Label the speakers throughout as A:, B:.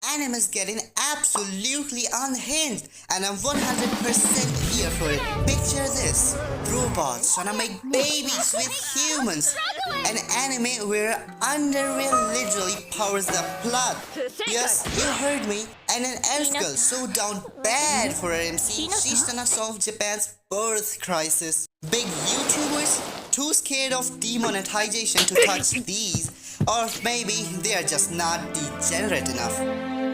A: Anime is getting absolutely unhinged, and I'm 100% here for it. Picture this: robots trying to make babies with humans. An anime where underwear literally powers the plot. Yes, you heard me. And an elf girl so down bad for her MC, she's gonna solve Japan's birth crisis. Big YouTubers too scared of demonetization to touch these, or maybe they are just not degenerate enough.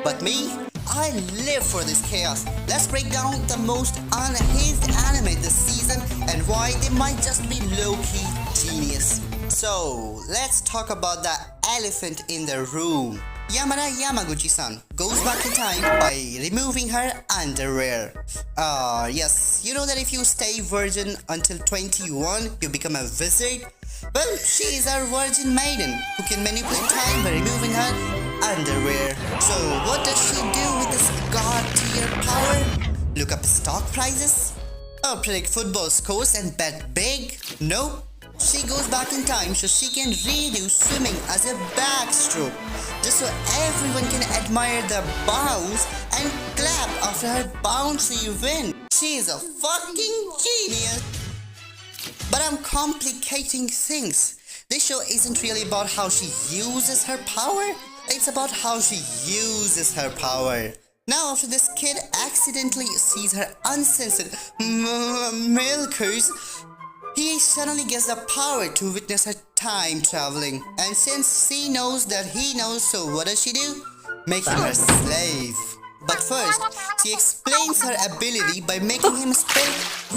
A: But me, I live for this chaos. Let's break down the most unhinged anime this season and why they might just be low-key genius. So, let's talk about the elephant in the room. Yamada Yamaguchi-san goes back in time by removing her underwear. Yes, you know that if you stay virgin until 21, you become a wizard? Well, she is a virgin maiden who can manipulate time by removing her underwear. So, what does she do with this god-tier power? Look up stock prices? Or predict football scores and bet big? Nope. She goes back in time so she can redo swimming as a backstroke, just so everyone can admire the bounce and clap after her bouncy win. She is a fucking genius. But I'm complicating things. This show isn't really about how she uses her power, it's about how she uses her power. Now after this kid accidentally sees her uncensored milkers, he suddenly gets the power to witness her time traveling. And since she knows that he knows, so what does she do? Make him her slave. But first, she explains her ability by making him spill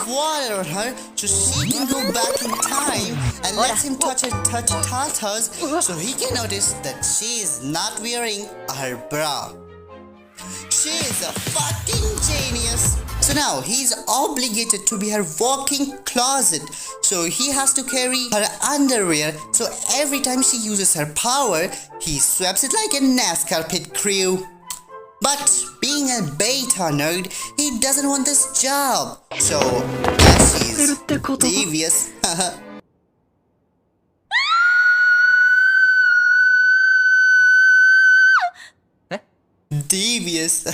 A: water on her so she can go back in time and lets him touch her tatas so he can notice that she is not wearing her bra. She is a fucking genius. So now he's obligated to be her walking closet, so he has to carry her underwear, so every time she uses her power, he sweeps it like a NASCAR pit crew. But being a beta nerd, he doesn't want this job, so she's devious. Devious.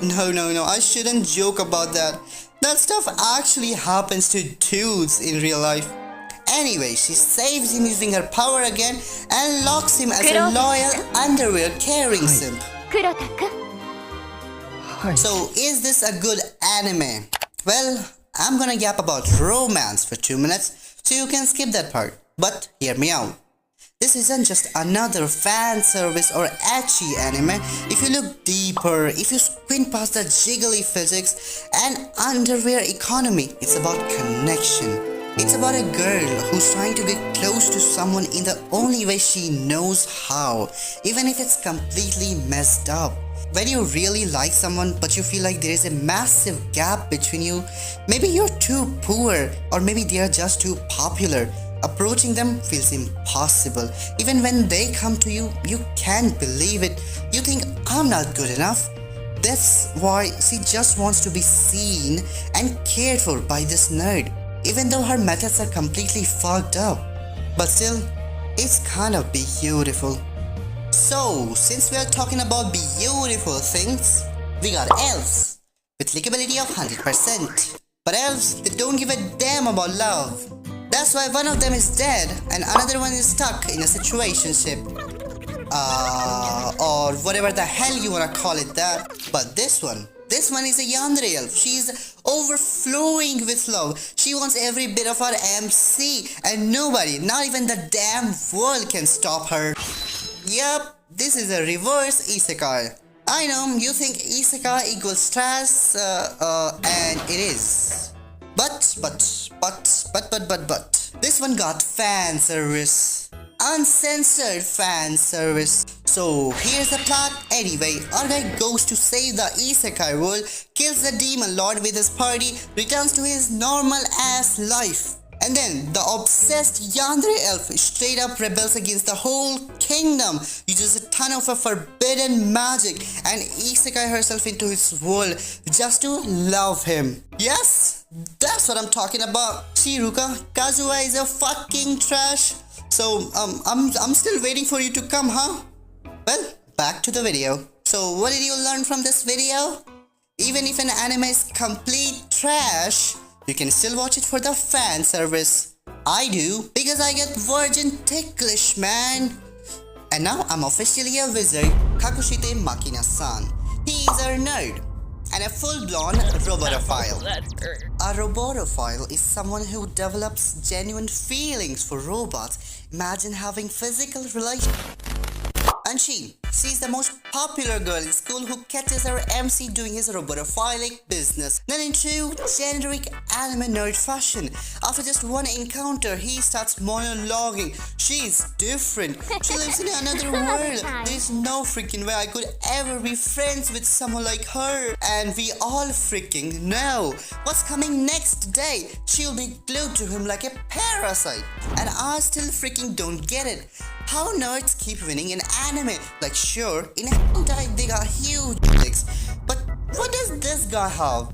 A: No, I shouldn't joke about that. That stuff actually happens to dudes in real life. Anyway, she saves him using her power again and locks him as a loyal underwear carrying simp. So, is this a good anime? Well, I'm gonna yap about romance for 2 minutes, so you can skip that part. But hear me out. This isn't just another fan service or ecchi anime. If you look deeper, if you squint past the jiggly physics and underwear economy, it's about connection. It's about a girl who's trying to get close to someone in the only way she knows how, even if it's completely messed up. When you really like someone but you feel like there is a massive gap between you, maybe you're too poor or maybe they are just too popular. Approaching them feels impossible. Even when they come to you, you can't believe it. You think, I'm not good enough. That's why she just wants to be seen and cared for by this nerd, even though her methods are completely fucked up. But still, it's kind of beautiful. So, since we are talking about beautiful things, we got elves with likability of 100%. But elves, they don't give a damn about love. That's why one of them is dead and another one is stuck in a situationship. Or whatever the hell you wanna call it that. But this one is a yandere elf. She's overflowing with love. She wants every bit of her MC and nobody, not even the damn world can stop her. Yup, this is a reverse isekai. I know, you think isekai equals stress, and it is. But, this one got fan service. Uncensored fan service. So, here's the plot. Anyway, our guy goes to save the isekai world, kills the demon lord with his party, returns to his normal ass life. And then, the obsessed yandere elf straight up rebels against the whole kingdom, uses a ton of forbidden magic, and isekai herself into his world just to love him. Yes, that's what I'm talking about. Shiruka, Kazuha is a fucking trash. So, I'm still waiting for you to come, huh? Well, back to the video. So what did you learn from this video? Even if an anime is complete trash, you can still watch it for the fan service. I do, because I get virgin ticklish, man. And now I'm officially a wizard, Kakushite Makina-san. He is our nerd and a full-blown robotophile. A robotophile is someone who develops genuine feelings for robots. Imagine having physical relations. And she's the most popular girl in school who catches her MC doing his robotophilic business. Then in true generic anime nerd fashion, after just one encounter, he starts monologuing. She's different. She lives in another world. There's no freaking way I could ever be friends with someone like her. And we all freaking know what's coming next day. She'll be glued to him like a parasite. And I still freaking don't get it. How nerds keep winning in anime? Like sure, in hentai they got huge dicks, but what does this guy have?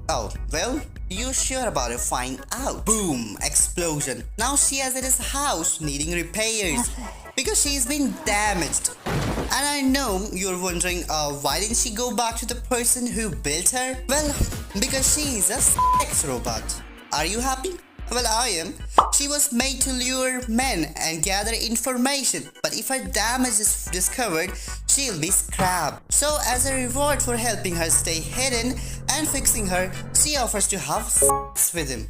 A: Oh, well, you sure about it, find out. Boom, explosion. Now she is at his house needing repairs because she's been damaged. And I know you're wondering, why didn't she go back to the person who built her? Well, because she's a sex robot. Are you happy? Well, I am. She was made to lure men and gather information, but if her damage is discovered, she'll be scrapped. So as a reward for helping her stay hidden and fixing her, she offers to have sex with him.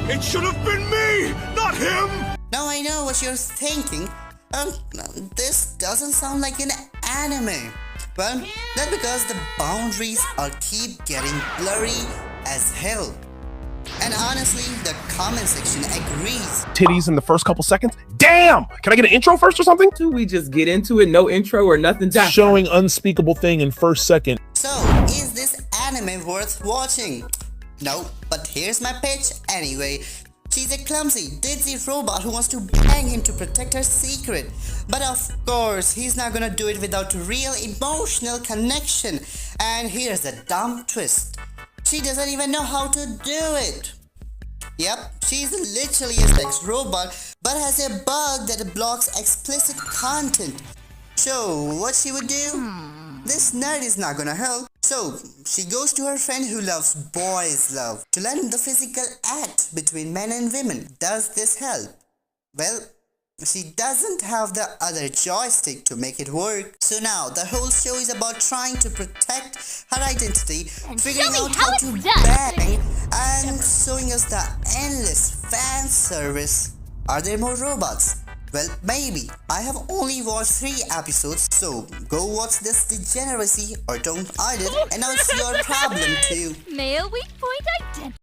B: It should have been me, not him!
A: Now I know what you're thinking. This doesn't sound like an anime. Well, that's because the boundaries are keep getting blurry as hell. And honestly, the comment section agrees.
B: Titties in the first couple seconds? Damn! Can I get an intro first or something?
C: Do we just get into it? No intro or nothing?
B: Showing unspeakable thing in first second.
A: So, is this anime worth watching? No, but here's my pitch anyway. She's a clumsy, ditzy robot who wants to bang him to protect her secret. But of course, he's not gonna do it without real emotional connection. And here's the dumb twist. She doesn't even know how to do it. Yep, she's literally a sex robot, but has a bug that blocks explicit content. So, what she would do? This nerd is not gonna help. So, she goes to her friend who loves boys' love to learn the physical act between men and women. Does this help? Well, she doesn't have the other joystick to make it work. So now the whole show is about trying to protect her identity, figuring out how to bang, and showing us the endless fan service. Are there more robots? Well, maybe. I have only watched 3 episodes, so go watch this degeneracy or don't either, and now it's your problem too.
D: May we